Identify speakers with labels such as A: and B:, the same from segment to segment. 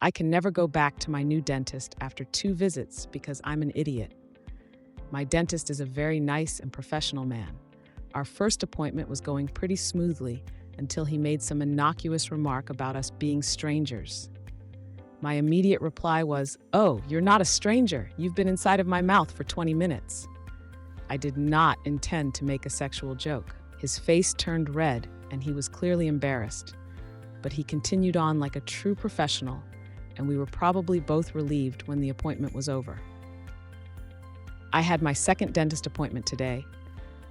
A: I can never go back to my new dentist after 2 visits because I'm an idiot. My dentist is a very nice and professional man. Our first appointment was going pretty smoothly until he made some innocuous remark about us being strangers. My immediate reply was, "Oh, you're not a stranger. You've been inside of my mouth for 20 minutes." I did not intend to make a sexual joke. His face turned red and he was clearly embarrassed. But he continued on like a true professional, and we were probably both relieved when the appointment was over. I had my second dentist appointment today.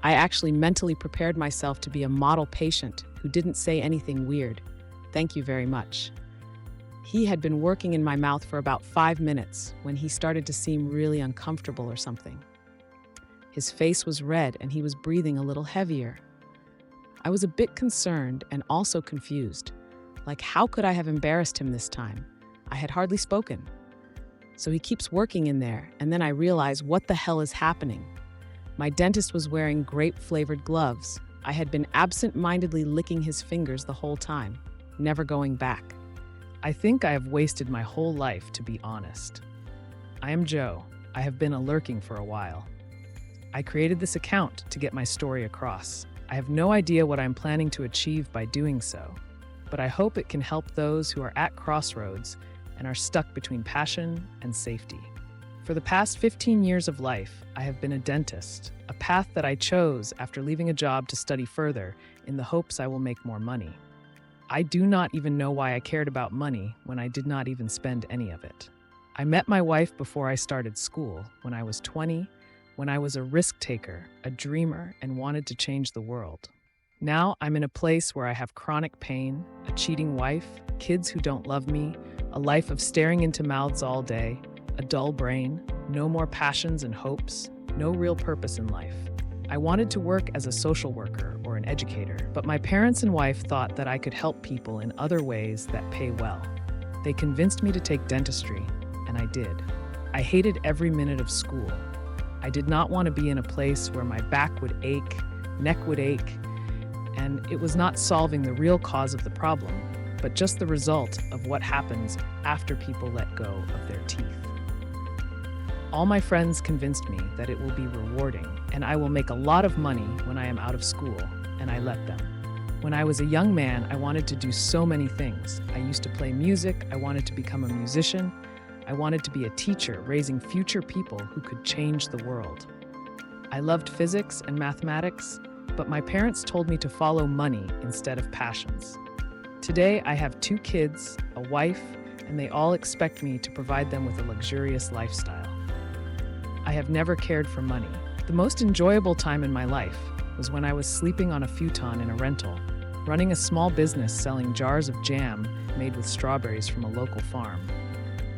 A: I actually mentally prepared myself to be a model patient who didn't say anything weird. Thank you very much. He had been working in my mouth for about 5 minutes when he started to seem really uncomfortable or something. His face was red and he was breathing a little heavier. I was a bit concerned and also confused. Like, how could I have embarrassed him this time? I had hardly spoken. So he keeps working in there, and then I realize what the hell is happening. My dentist was wearing grape-flavored gloves. I had been absent-mindedly licking his fingers the whole time, never going back. I think I have wasted my whole life, to be honest. I am Joe. I have been a lurking for a while. I created this account to get my story across. I have no idea what I'm planning to achieve by doing so, but I hope it can help those who are at crossroads and are stuck between passion and safety. For the past 15 years of life, I have been a dentist, a path that I chose after leaving a job to study further in the hopes I will make more money. I do not even know why I cared about money when I did not even spend any of it. I met my wife before I started school, when I was 20, when I was a risk taker, a dreamer, and wanted to change the world. Now I'm in a place where I have chronic pain, a cheating wife, kids who don't love me, a life of staring into mouths all day, a dull brain, no more passions and hopes, no real purpose in life. I wanted to work as a social worker or an educator, but my parents and wife thought that I could help people in other ways that pay well. They convinced me to take dentistry, and I did. I hated every minute of school. I did not want to be in a place where my back would ache, neck would ache, and it was not solving the real cause of the problem, but just the result of what happens after people let go of their teeth. All my friends convinced me that it will be rewarding and I will make a lot of money when I am out of school, and I let them. When I was a young man, I wanted to do so many things. I used to play music, I wanted to become a musician, I wanted to be a teacher, raising future people who could change the world. I loved physics and mathematics, but my parents told me to follow money instead of passions. Today, I have 2 kids, a wife, and they all expect me to provide them with a luxurious lifestyle. I have never cared for money. The most enjoyable time in my life was when I was sleeping on a futon in a rental, running a small business selling jars of jam made with strawberries from a local farm,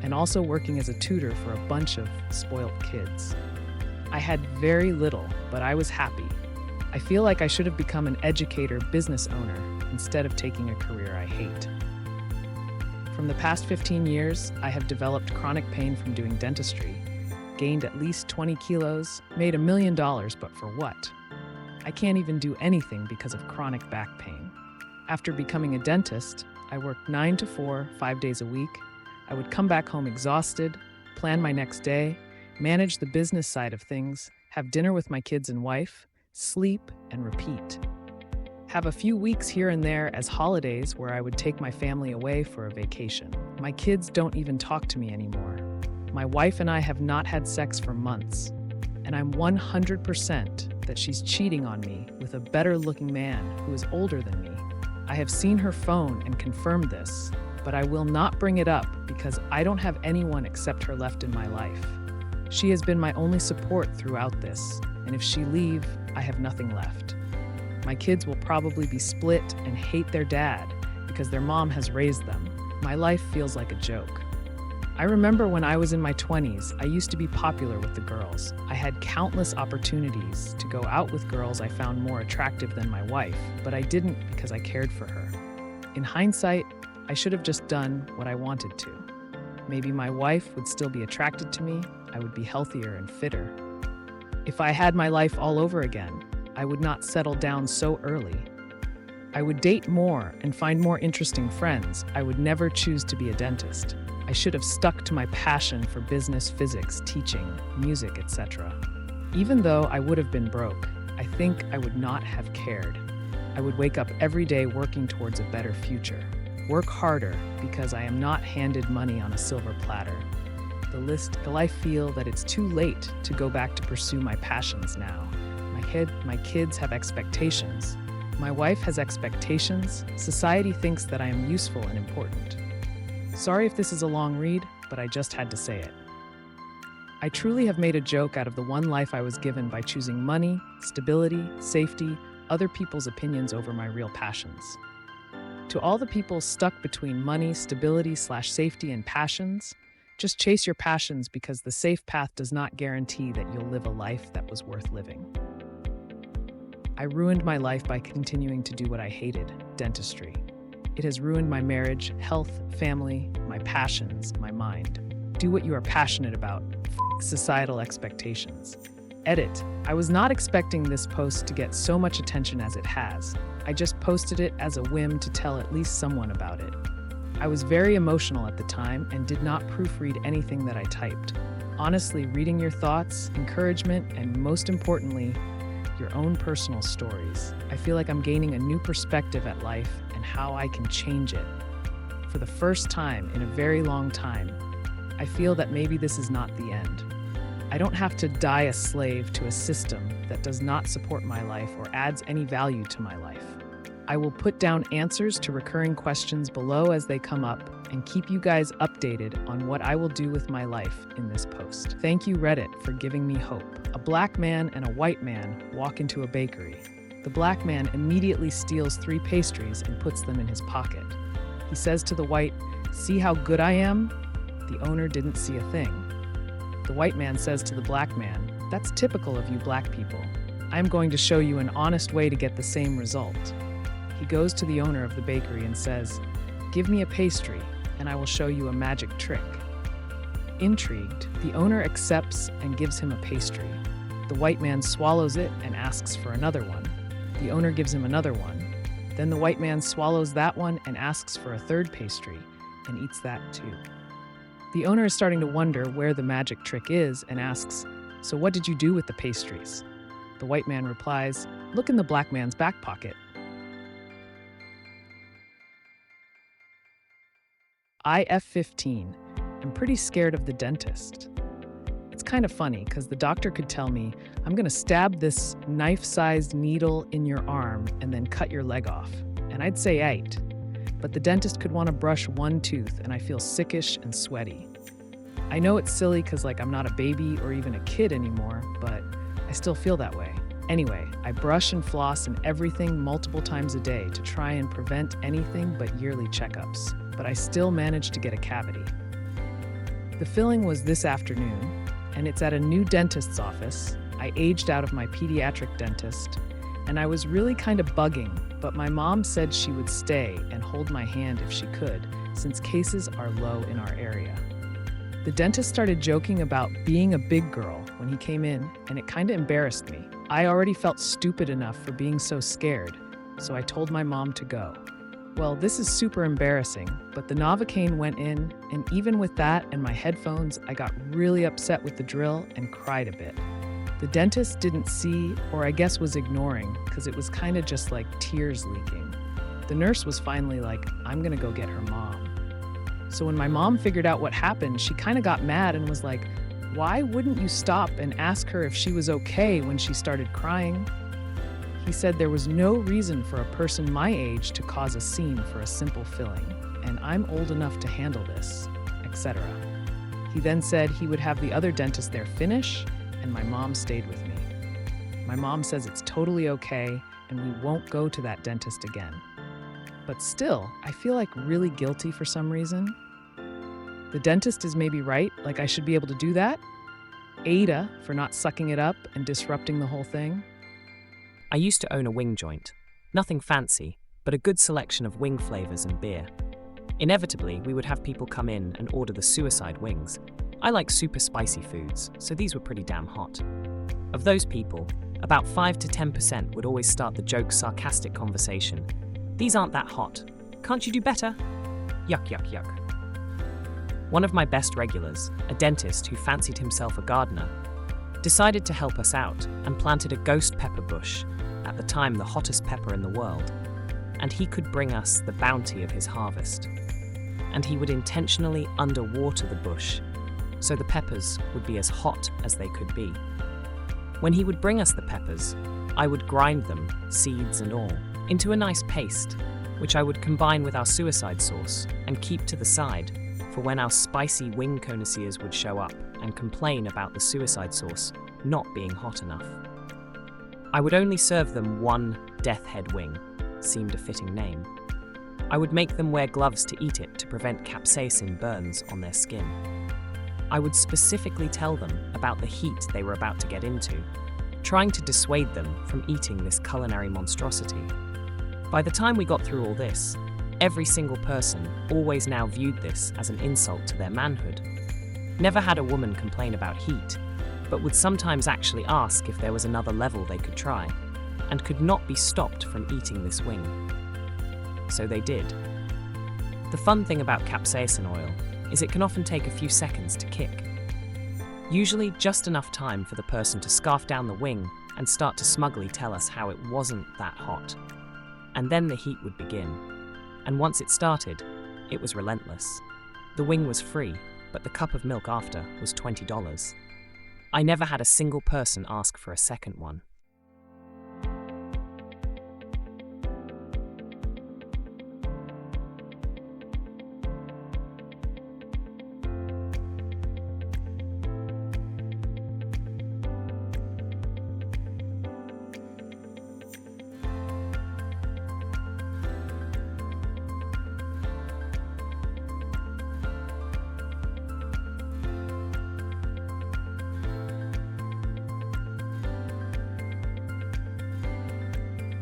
A: and also working as a tutor for a bunch of spoilt kids. I had very little, but I was happy. I feel like I should have become an educator, business owner, instead of taking a career I hate. From the past 15 years, I have developed chronic pain from doing dentistry, gained at least 20 kilos, made $1 million, but for what? I can't even do anything because of chronic back pain. After becoming a dentist, I worked 9 to 4, 5 days a week. I would come back home exhausted, plan my next day, manage the business side of things, have dinner with my kids and wife, sleep, and repeat. Have a few weeks here and there as holidays where I would take my family away for a vacation. My kids don't even talk to me anymore. My wife and I have not had sex for months, and I'm 100% that she's cheating on me with a better-looking man who is older than me. I have seen her phone and confirmed this, but I will not bring it up because I don't have anyone except her left in my life. She has been my only support throughout this, and if she leaves, I have nothing left. My kids will probably be split and hate their dad because their mom has raised them. My life feels like a joke. I remember when I was in my 20s, I used to be popular with the girls. I had countless opportunities to go out with girls I found more attractive than my wife, but I didn't because I cared for her. In hindsight, I should have just done what I wanted to. Maybe my wife would still be attracted to me, I would be healthier and fitter. If I had my life all over again, I would not settle down so early. I would date more and find more interesting friends. I would never choose to be a dentist. I should have stuck to my passion for business, physics, teaching, music, etc. Even though I would have been broke, I think I would not have cared. I would wake up every day working towards a better future. Work harder because I am not handed money on a silver platter. Till I feel that it's too late to go back to pursue my passions now. My kids have expectations. My wife has expectations. Society thinks that I am useful and important. Sorry if this is a long read, but I just had to say it. I truly have made a joke out of the one life I was given by choosing money, stability, safety, other people's opinions over my real passions. To all the people stuck between money, stability/safety, and passions, just chase your passions because the safe path does not guarantee that you'll live a life that was worth living. I ruined my life by continuing to do what I hated, dentistry. It has ruined my marriage, health, family, my passions, my mind. Do what you are passionate about. Societal expectations. Edit. I was not expecting this post to get so much attention as it has. I just posted it as a whim to tell at least someone about it. I was very emotional at the time and did not proofread anything that I typed. Honestly, reading your thoughts, encouragement, and most importantly, your own personal stories, I feel like I'm gaining a new perspective at life and how I can change it. For the first time in a very long time, I feel that maybe this is not the end. I don't have to die a slave to a system that does not support my life or adds any value to my life. I will put down answers to recurring questions below as they come up and keep you guys updated on what I will do with my life in this post. Thank you, Reddit, for giving me hope. A black man and a white man walk into a bakery. The black man immediately steals 3 pastries and puts them in his pocket. He says to the white, "See how good I am?" The owner didn't see a thing. The white man says to the black man, "That's typical of you black people. I'm going to show you an honest way to get the same result." He goes to the owner of the bakery and says, "Give me a pastry, and I will show you a magic trick." Intrigued, the owner accepts and gives him a pastry. The white man swallows it and asks for another one. The owner gives him another one. Then the white man swallows that one and asks for a third pastry, and eats that too. The owner is starting to wonder where the magic trick is and asks, "So what did you do with the pastries?" The white man replies, "Look in the black man's back pocket." IF15. I'm pretty scared of the dentist. It's kind of funny because the doctor could tell me, "I'm going to stab this knife-sized needle in your arm and then cut your leg off." And I'd say aight. But the dentist could want to brush one tooth and I feel sickish and sweaty. I know it's silly because I'm not a baby or even a kid anymore, but I still feel that way. Anyway, I brush and floss and everything multiple times a day to try and prevent anything but yearly checkups. But I still managed to get a cavity. The filling was this afternoon, and it's at a new dentist's office. I aged out of my pediatric dentist, and I was really kind of bugging, but my mom said she would stay and hold my hand if she could, since cases are low in our area. The dentist started joking about being a big girl when he came in, and it kind of embarrassed me. I already felt stupid enough for being so scared, so I told my mom to go. Well, this is super embarrassing, but the Novocaine went in, and even with that and my headphones, I got really upset with the drill and cried a bit. The dentist didn't see, or I guess was ignoring, because it was kind of just like tears leaking. The nurse was finally like, "I'm gonna go get her mom." So when my mom figured out what happened, she kind of got mad and was like, "Why wouldn't you stop and ask her if she was okay when she started crying?" He said there was no reason for a person my age to cause a scene for a simple filling, and I'm old enough to handle this, etc. He then said he would have the other dentist there finish, and my mom stayed with me. My mom says it's totally okay, and we won't go to that dentist again. But still, I feel really guilty for some reason. The dentist is maybe right, I should be able to do that. Ada for not sucking it up and disrupting the whole thing.
B: I used to own a wing joint. Nothing fancy, but a good selection of wing flavors and beer. Inevitably, we would have people come in and order the suicide wings. I like super spicy foods, so these were pretty damn hot. Of those people, about 5 to 10% would always start the joke sarcastic conversation. "These aren't that hot. Can't you do better?" Yuck, yuck, yuck. One of my best regulars, a dentist who fancied himself a gardener, decided to help us out and planted a ghost pepper bush, at the time the hottest pepper in the world, and he could bring us the bounty of his harvest. And he would intentionally underwater the bush, so the peppers would be as hot as they could be. When he would bring us the peppers, I would grind them, seeds and all, into a nice paste, which I would combine with our suicide sauce and keep to the side for when our spicy wing connoisseurs would show up and complain about the suicide sauce not being hot enough. I would only serve them one death head wing, seemed a fitting name. I would make them wear gloves to eat it to prevent capsaicin burns on their skin. I would specifically tell them about the heat they were about to get into, trying to dissuade them from eating this culinary monstrosity. By the time we got through all this, every single person always now viewed this as an insult to their manhood. Never had a woman complain about heat, but would sometimes actually ask if there was another level they could try, and could not be stopped from eating this wing. So they did. The fun thing about capsaicin oil is it can often take a few seconds to kick. Usually just enough time for the person to scarf down the wing and start to smugly tell us how it wasn't that hot. And then the heat would begin. And once it started, it was relentless. The wing was free, but the cup of milk after was $20. I never had a single person ask for a second one.